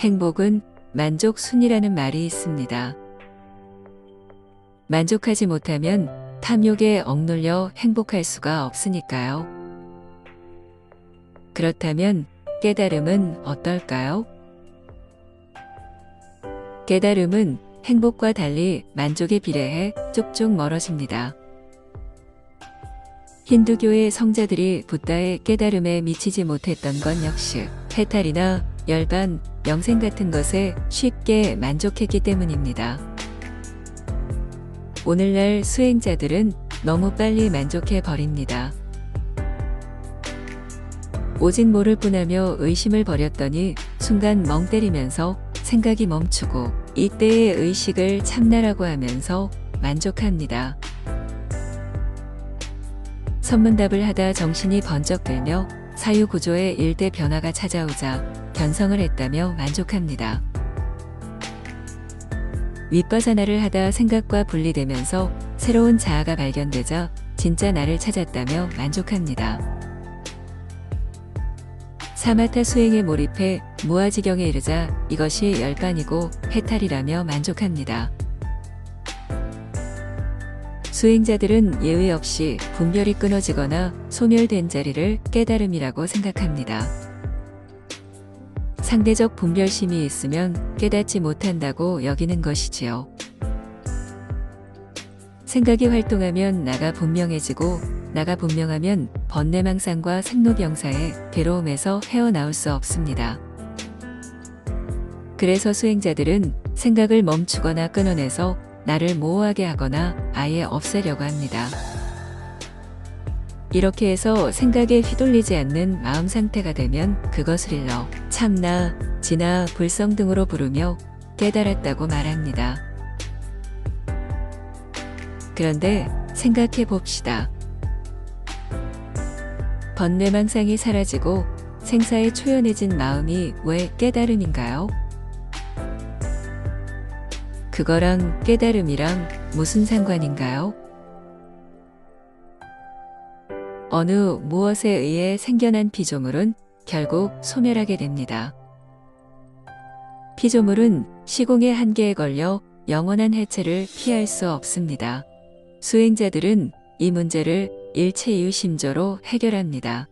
행복은 만족 순이라는 말이 있습니다. 만족하지 못하면 탐욕에 억눌려 행복할 수가 없으니까요. 그렇다면 깨달음은 어떨까요? 깨달음은 행복과 달리 만족에 비례해 쭉쭉 멀어집니다. 힌두교의 성자들이 붓다의 깨달음에 미치지 못했던 건 역시 해탈이나 열반, 명생 같은 것에 쉽게 만족했기 때문입니다. 오늘날 수행자들은 너무 빨리 만족해 버립니다. 오직 모를 뿐하며 의심을 버렸더니 순간 멍 때리면서 생각이 멈추고 이때의 의식을 참나라고 하면서 만족합니다. 선문답을 하다 정신이 번쩍 들며 사유구조의 일대 변화가 찾아오자 견성을 했다며 만족합니다. 윗바사나를 하다 생각과 분리되면서 새로운 자아가 발견되자 진짜 나를 찾았다며 만족합니다. 사마타 수행에 몰입해 무아지경에 이르자 이것이 열반이고 해탈이라며 만족합니다. 수행자들은 예외 없이 분별이 끊어지거나 소멸된 자리를 깨달음이라고 생각합니다. 상대적 분별심이 있으면 깨닫지 못한다고 여기는 것이지요. 생각이 활동하면 나가 분명해지고 나가 분명하면 번뇌망상과 생로병사의 괴로움에서 헤어나올 수 없습니다. 그래서 수행자들은 생각을 멈추거나 끊어내서 나를 모호하게 하거나 아예 없애려고 합니다. 이렇게 해서 생각에 휘둘리지 않는 마음 상태가 되면 그것을 일러 참나, 진나, 불성 등으로 부르며 깨달았다고 말합니다. 그런데 생각해 봅시다. 번뇌망상이 사라지고 생사에 초연해진 마음이 왜 깨달음인가요? 그거랑 깨달음이랑 무슨 상관인가요? 어느 무엇에 의해 생겨난 피조물은 결국 소멸하게 됩니다. 피조물은 시공의 한계에 걸려 영원한 해체를 피할 수 없습니다. 수행자들은 이 문제를 일체이유심조로 해결합니다.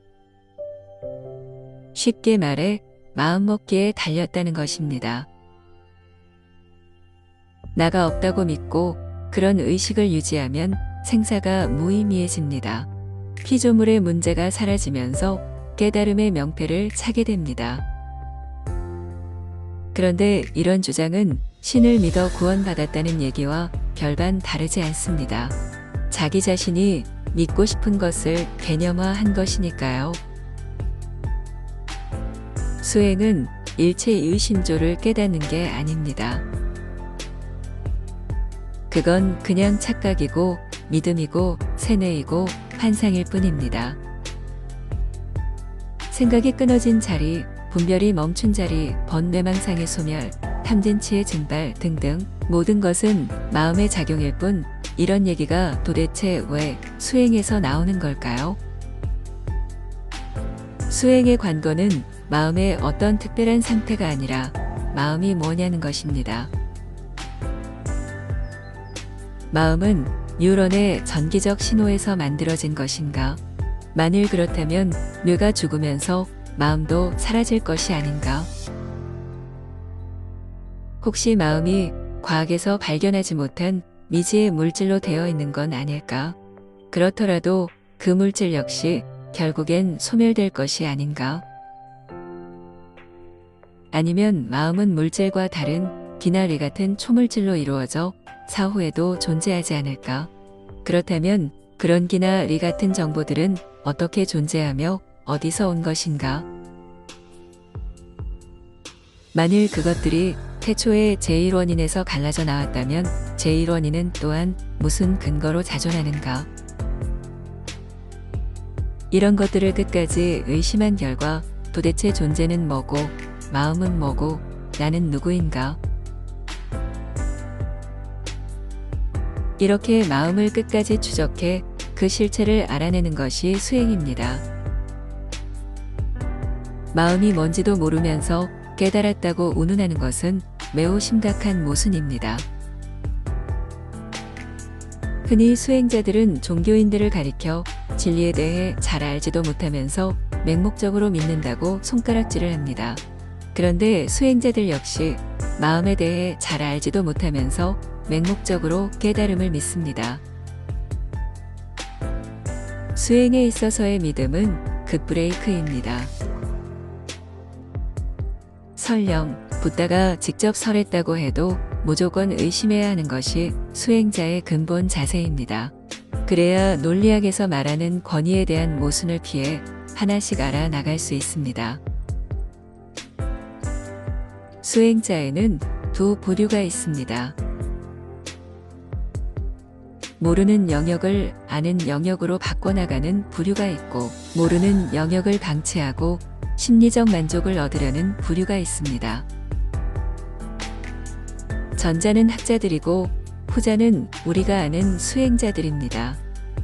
쉽게 말해 마음먹기에 달렸다는 것입니다. 나가 없다고 믿고 그런 의식을 유지하면 생사가 무의미해집니다. 피조물의 문제가 사라지면서 깨달음의 명패를 차게 됩니다. 그런데 이런 주장은 신을 믿어 구원받았다는 얘기와 별반 다르지 않습니다. 자기 자신이 믿고 싶은 것을 개념화한 것이니까요. 수행은 일체이유심조를 깨닫는 게 아닙니다. 그건 그냥 착각이고 믿음이고 세뇌이고 환상일 뿐입니다. 생각이 끊어진 자리, 분별이 멈춘 자리, 번뇌망상의 소멸, 탐진치의 증발 등등 모든 것은 마음의 작용일 뿐 이런 얘기가 도대체 왜 수행에서 나오는 걸까요? 수행의 관건은 마음의 어떤 특별한 상태가 아니라 마음이 뭐냐는 것입니다. 마음은 뉴런의 전기적 신호에서 만들어진 것인가? 만일 그렇다면 뇌가 죽으면서 마음도 사라질 것이 아닌가? 혹시 마음이 과학에서 발견하지 못한 미지의 물질로 되어 있는 건 아닐까? 그렇더라도 그 물질 역시 결국엔 소멸될 것이 아닌가? 아니면 마음은 물질과 다른 기나리 같은 초물질로 이루어져 사후에도 존재하지 않을까? 그렇다면 그런 기나 리 같은 정보들은 어떻게 존재하며 어디서 온 것인가? 만일 그것들이 태초의 제1원인에서 갈라져 나왔다면 제1원인은 또한 무슨 근거로 자존하는가? 이런 것들을 끝까지 의심한 결과 도대체 존재는 뭐고 마음은 뭐고 나는 누구인가? 이렇게 마음을 끝까지 추적해 그 실체를 알아내는 것이 수행입니다. 마음이 뭔지도 모르면서 깨달았다고 운운하는 것은 매우 심각한 모순입니다. 흔히 수행자들은 종교인들을 가리켜 진리에 대해 잘 알지도 못하면서 맹목적으로 믿는다고 손가락질을 합니다. 그런데 수행자들 역시 마음에 대해 잘 알지도 못하면서 맹목적으로 깨달음을 믿습니다. 수행에 있어서의 믿음은 급브레이크입니다. 설령 붓다가 직접 설했다고 해도 무조건 의심해야 하는 것이 수행자의 근본 자세입니다. 그래야 논리학에서 말하는 권위에 대한 모순을 피해 하나씩 알아나갈 수 있습니다. 수행자에는 두 부류가 있습니다. 모르는 영역을 아는 영역으로 바꿔나가는 부류가 있고, 모르는 영역을 방치하고 심리적 만족을 얻으려는 부류가 있습니다. 전자는 학자들이고 후자는 우리가 아는 수행자들입니다.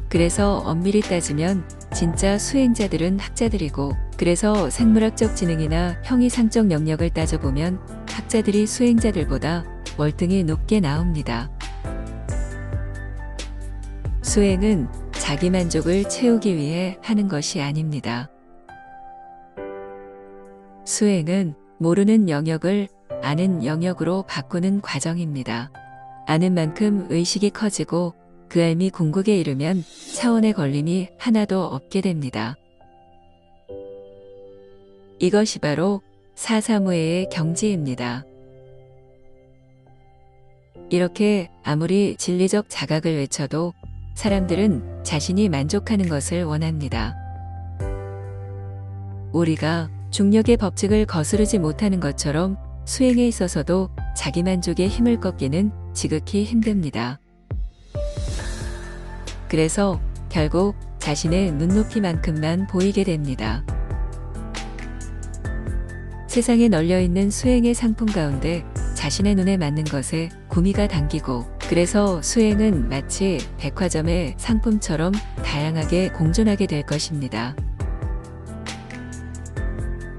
그래서 엄밀히 따지면 진짜 수행자들은 학자들이고, 그래서 생물학적 지능이나 형이상적 영역을 따져보면 학자들이 수행자들보다 월등히 높게 나옵니다. 수행은 자기 만족을 채우기 위해 하는 것이 아닙니다. 수행은 모르는 영역을 아는 영역으로 바꾸는 과정입니다. 아는 만큼 의식이 커지고 그 알미 궁극에 이르면 차원의 걸림이 하나도 없게 됩니다. 이것이 바로 사사무예의 경지입니다. 이렇게 아무리 진리적 자각을 외쳐도 사람들은 자신이 만족하는 것을 원합니다. 우리가 중력의 법칙을 거스르지 못하는 것처럼 수행에 있어서도 자기 만족에 힘을 꺾기는 지극히 힘듭니다. 그래서 결국 자신의 눈높이만큼만 보이게 됩니다. 세상에 널려있는 수행의 상품 가운데 자신의 눈에 맞는 것에 구미가 당기고, 그래서 수행은 마치 백화점의 상품처럼 다양하게 공존하게 될 것입니다.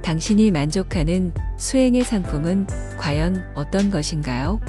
당신이 만족하는 수행의 상품은 과연 어떤 것인가요?